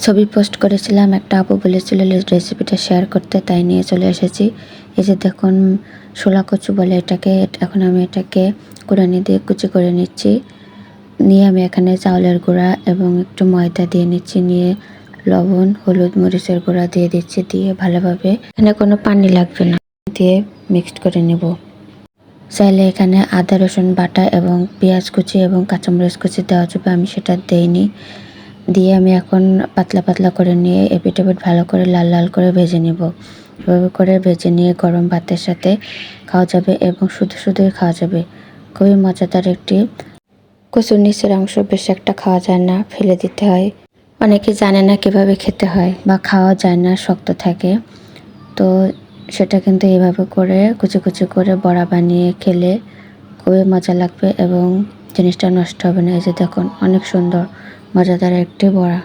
ছবি পোস্ট করেছিলাম, একটা আপু বলেছিল রেসিপিটা শেয়ার করতে, তাই নিয়ে চলে এসেছি। এই যে দেখুন, শোলা কচু বলে এটাকে। এখন আমি এটাকে কুড়ানি দিয়ে কুচি করে নিচ্ছি। নিয়ে আমি এখানে চাউলের গুঁড়া এবং একটু ময়দা দিয়ে নিচ্ছি। নিয়ে লবণ, হলুদ, মরিচের গুঁড়া দিয়ে দিচ্ছি। দিয়ে ভালোভাবে, এখানে কোনো পানি লাগবে না, দিয়ে মিক্সড করে নেব। চাইলে এখানে আদা রসুন বাটা এবং পেঁয়াজ কুচি এবং কাঁচামরিচ কুচি দেওয়া যাবে, আমি সেটা দেইনি। দিয়ে আমি এখন পাতলা পাতলা করে নিয়ে এপিট ওপিট ভালো করে লাল লাল করে ভেজে নেব। এভাবে করে ভেজে নিয়ে গরম ভাতের সাথে খাওয়া যাবে এবং শুধু শুধুই খাওয়া যাবে। খুবই মজাদার একটি। কচুর নিচের অংশ বেশি একটা খাওয়া যায় না, ফেলে দিতে হয়। অনেকে জানে না কিভাবে খেতে হয় বা খাওয়া যায় না, শক্ত থাকে। তো সেটা কিন্তু এভাবে করে কুচি কুচি করে বড়া বানিয়ে খেলে খুবই মজা লাগবে এবং জিনিসটা নষ্ট হবে না। এই যে দেখুন, অনেক সুন্দর মজাদার একটি বড়া।